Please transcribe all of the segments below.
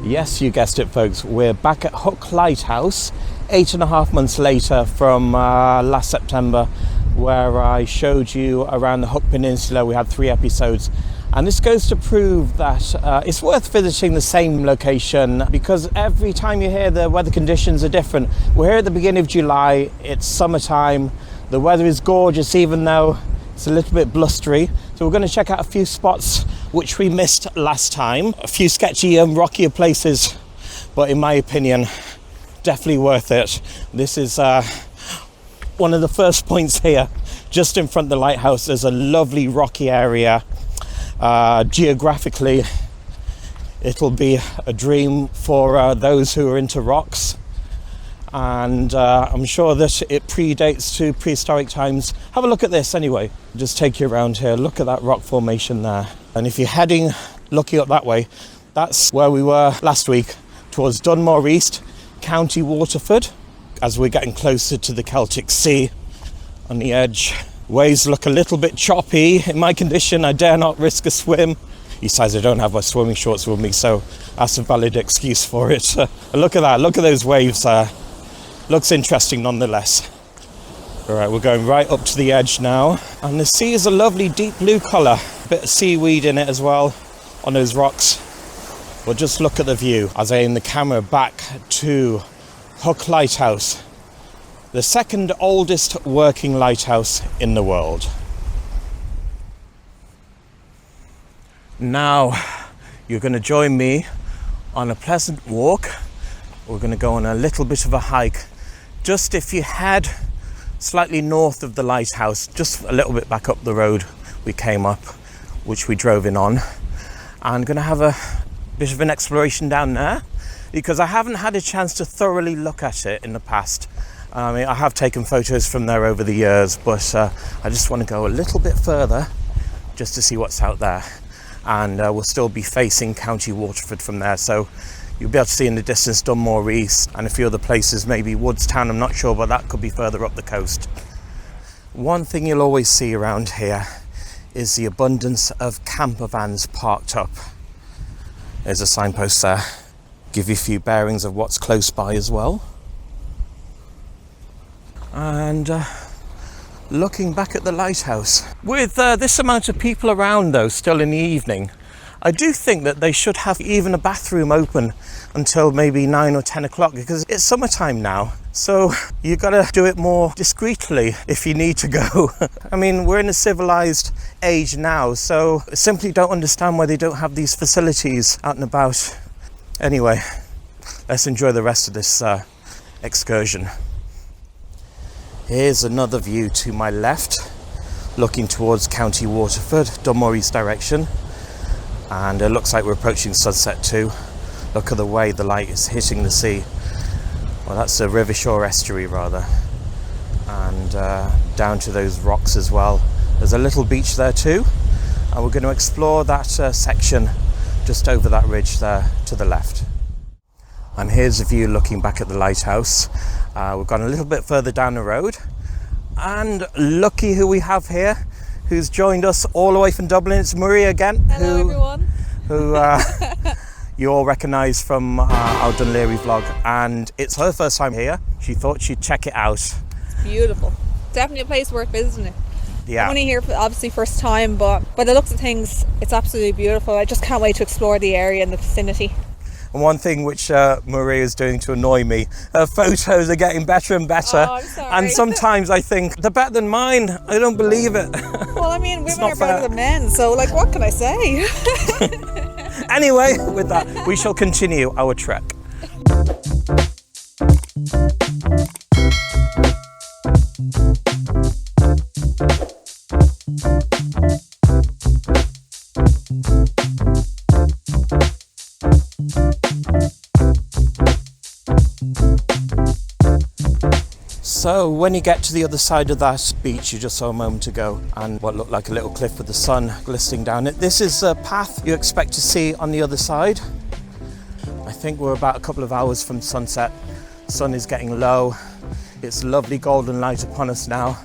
Yes, you guessed it, folks. We're back at Hook Lighthouse 8.5 months later from last September, where I showed you around the Hook Peninsula. We had 3 episodes, and this goes to prove that it's worth visiting the same location, because every time you're here the weather conditions are different. We're here at the beginning of July, it's summertime, the weather is gorgeous even though it's a little bit blustery. So we're going to check out a few spots which we missed last time. A few sketchy and rockier places, but in my opinion, definitely worth it. This is one of the first points here, just in front of the lighthouse. There's a lovely rocky area. Geographically, it'll be a dream for those who are into rocks. And I'm sure that it predates to prehistoric times. Have a look at this anyway. Just take you around here. Look at that rock formation there. And if you're heading, looking up that way, that's where we were last week, towards Dunmore East, County Waterford. As we're getting closer to the Celtic Sea on the edge. Waves look a little bit choppy. In my condition, I dare not risk a swim. Besides, I don't have my swimming shorts with me, so that's a valid excuse for it. Look at that, look at those waves. Looks interesting nonetheless. All right, we're going right up to the edge now. And the sea is a lovely deep blue colour. A bit of seaweed in it as well on those rocks. Well, just look at the view as I aim the camera back to Hook Lighthouse, the second oldest working lighthouse in the world. Now, you're going to join me on a pleasant walk. We're going to go on a little bit of a hike. Just if you head slightly north of the lighthouse, just a little bit back up the road we came up, which we drove in on. I'm going to have a bit of an exploration down there, because I haven't had a chance to thoroughly look at it in the past. I mean, I have taken photos from there over the years, but I just want to go a little bit further just to see what's out there. And we'll still be facing County Waterford from there, so you'll be able to see in the distance Dunmore East and a few other places, maybe Woodstown, I'm not sure, but that could be further up the coast. One thing you'll always see around here is the abundance of campervans parked up. There's a signpost there. Give you a few bearings of what's close by as well. And looking back at the lighthouse. With this amount of people around though, still in the evening, I do think that they should have even a bathroom open until maybe 9 or 10 o'clock, because it's summertime now. So you got to do it more discreetly if you need to go. I mean, we're in a civilized age now, so I simply don't understand why they don't have these facilities out and about. Anyway, let's enjoy the rest of this excursion. Here's another view to my left, looking towards County Waterford, Dunmore East direction. And it looks like we're approaching sunset too. Look at the way the light is hitting the sea. Well, that's a river shore estuary rather. And down to those rocks as well. There's a little beach there too. And we're going to explore that section just over that ridge there to the left. And here's a view looking back at the lighthouse. We've gone a little bit further down the road. And lucky who we have here, who's joined us all the way from Dublin. It's Maria again. Hello everyone. Who you all recognise from our Dunleary vlog, and it's her first time here. She thought she'd check it out. It's beautiful. Definitely a place worth visiting. Yeah. I'm only here for obviously first time, but by the looks of things, it's absolutely beautiful. I just can't wait to explore the area and the vicinity. And one thing which Maria is doing to annoy me, her photos are getting better and better. Oh, I'm sorry. And sometimes I think, they're better than mine. I don't believe it. Well, I mean, women are better than men, so like, what can I say? Anyway, with that, we shall continue our trek. So when you get to the other side of that beach you just saw a moment ago, and what looked like a little cliff with the sun glistening down it, this is a path you expect to see on the other side. I think we're about a couple of hours from sunset. Sun is getting low. It's lovely golden light upon us now.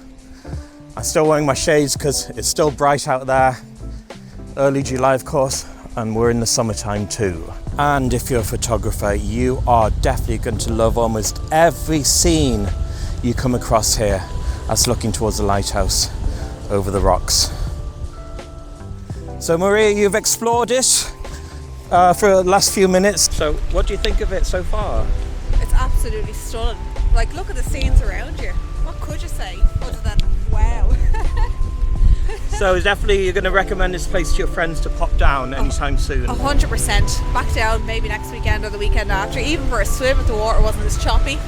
I'm still wearing my shades because it's still bright out there. Early July, of course, and we're in the summertime too. And if you're a photographer, you are definitely going to love almost every scene you come across here. That's looking towards the lighthouse over the rocks. So Maria, you've explored it for the last few minutes. So what do you think of it so far? It's absolutely stunning. Like, look at the scenes around you. What could you say other than wow? So definitely you're going to recommend this place to your friends to pop down anytime soon? 100%. Back down maybe next weekend or the weekend after, even for a swim if the water wasn't as choppy.